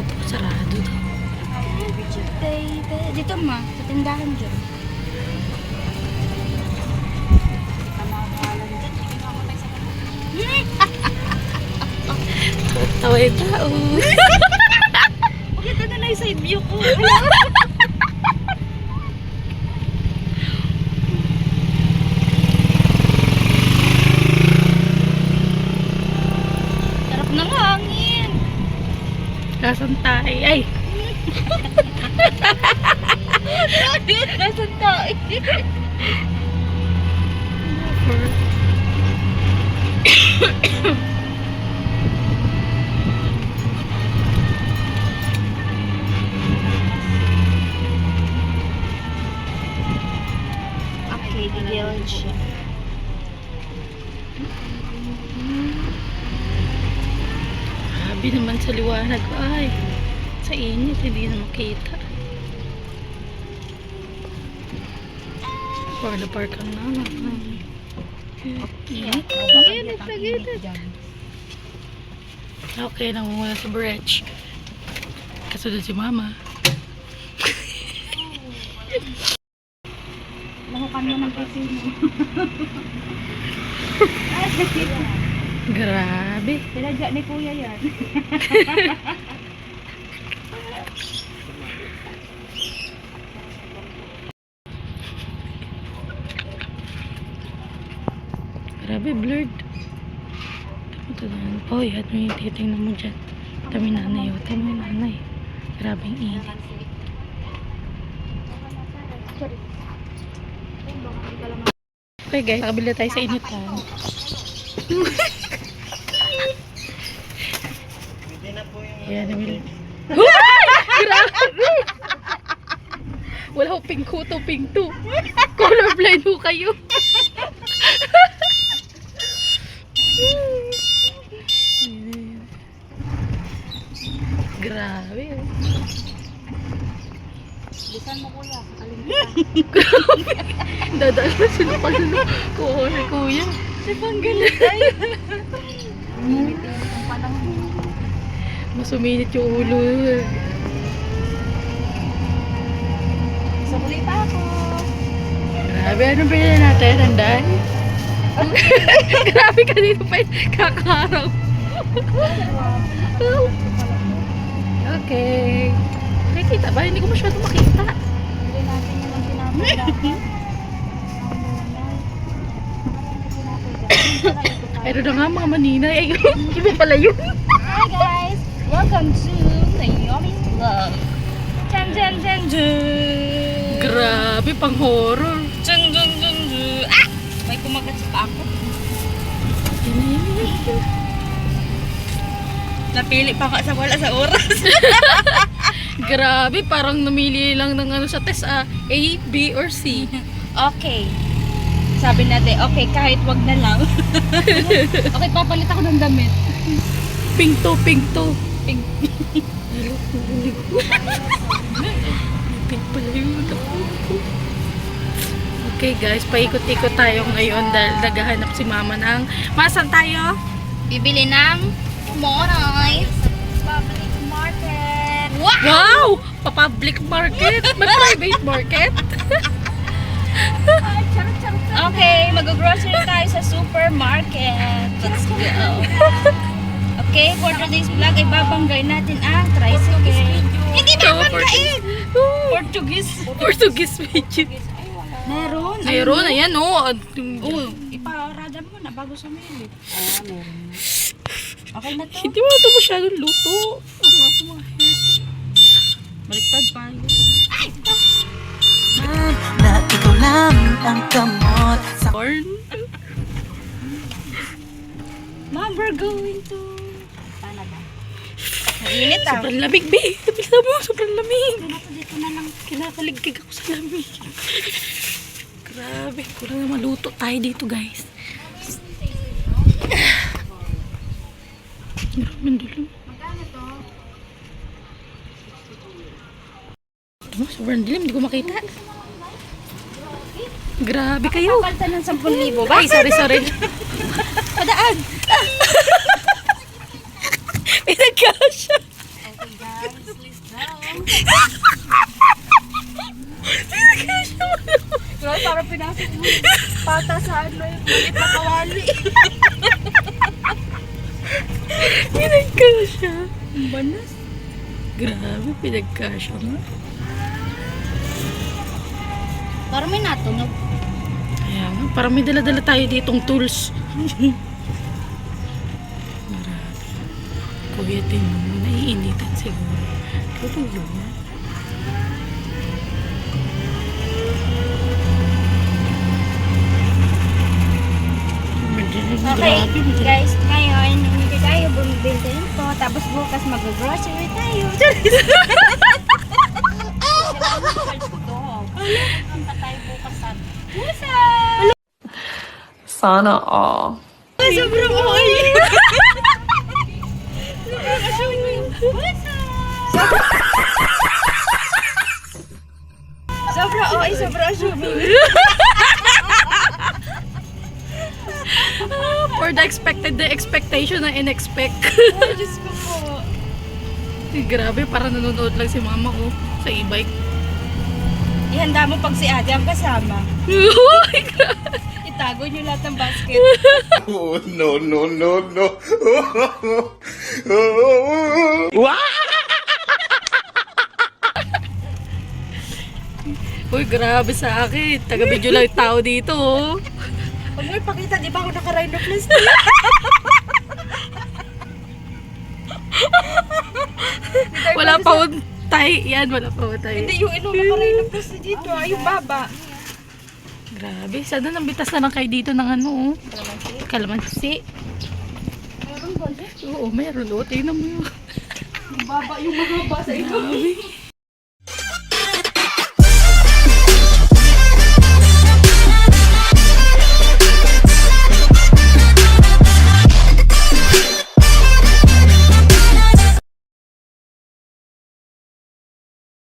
Takot ako sarado daw. Dito ma, sa tindahan dyan. Tawa yung tao. Bakit na yung side view ko? Sarap ng hangin. Kasan tayo? Ay! Nasaan tayo? Okay, the village. Grabe naman sa liwanag. Ay! Sa init, hindi na makita. Para park ang naman. Init na gilid. Okay, namumula sa bridge. Kasunod si mama. Lahukan mo ng kasino. Grabe. Pinadya ni kuya yan. Grabe, blurred. Ito dyan. Oh, yan. May titingnan mo dyan. Tami nanay. Oh. Tami nanay. Grabe ang init. Okay guys, nakabila tayo sa initan. Ayan, namili. Grabe! Wala ko pink ko to, pink to. Colorblind ho kayo. Grabe. Bisan mo kuya, sa kalimutan. Dadaan na sila pala na kuha ni kuya. Si Panggalit ay. Ang panahon. Mas uminit yung ulo. So, huli pa ako. Grabe, anong bilhin natin? Anday? Grabe ka dito pa kakaraw. Okay. Nakikita ba? Hindi ko masyado makita. Huli natin yung ang pinapagdakan. Pero na nga mga maninay. Ay, iba pala yun. Hi guys! Welcome to Naomi's Vlog. Dun dun dun dun! Grabe, pang horror. Dun dun dun dun! Ah! May kumagat sa ako. Napili pa ka sa wala sa oras. Grabe, parang namili lang ng ano sa test A, B, or C. Okay. Sabi natin, okay, kahit wag na lang. Okay, papalit ako ng damit. Pink to, pink to. Pink. Pink pala yun. Okay guys, paikot-ikot tayo ngayon dahil naghahanap si mama ng... Masan tayo? Bibili ng Monoy Public Market. Wow! Wow! Pa-public market? May private market? Okay, mag-grocery tayo sa supermarket. Let's go. Okay, for today's vlog ay babanggay natin ang tricycle. Hindi na banggain! Portuguese video. Meron. Meron, ayan o. Oh. Iparada mo na bago sumilip. Meron. Okay na to. Hindi mo ito masyadong luto. Ang mga head. Baliktad pa yun. Ay! Na ikaw lang ang kamot sa Corn. Mom, we're going to Canada. Mainit ah. Sobrang lamig, be. Bisa mo, sobrang lamig. Dito na lang. Kinakaligkig ako sa lamig. Grabe, kurang na maluto tayo dito, guys. Maraming dilim. Magkano to? Diba, sobrang dilim, hindi ko makita. Grabe kayo. Kapalta ng 10,000. Ay, sorry. Padaan! Pinagkasya. Okay guys. pinasok mo. Pata sa ano yung maliit na kawali. Pinagkasya. Banas. Grabe, pinagkasya nga. Parang may natunog. Kaya nga, parang may dala-dala tayo ditong tools. Marami. Kuya, tingnan mo, naiinitan siguro. Tutulo na. Okay, guys, ngayon, hindi tayo bumibili nito. Tapos bukas mag-grocery tayo. Punta tayo bukas sa pusa. Sana all. Sobrang okay. Sobrang assuming. Pusa. Sobrang okay, sobrang assuming. For the expected, the expectation na in-expect. Ay, Diyos ko po. Grabe, parang nanonood lang si mama ko sa e-bike. Ihanda mo pag si ate ang kasama. Uy, grabe. Itago niyo lahat ng basket. Oh, no, no, no, no. Uy, grabe sa akin. Taga-video lang yung tao dito. Oh. Huwag mo ipakita, di ba ako naka-rhinoplasty? Wala pa untay. Yan, wala pa untay. Hindi, yung ilong naka-rhinoplasty dito. Yung baba. Grabe. Sana nambitas na lang kayo dito ng ano. Oh. Kalamansi. Meron ba? Oo, meron. O, tingnan mo yun. Yung baba, yung mahaba sa ilong. Grabe.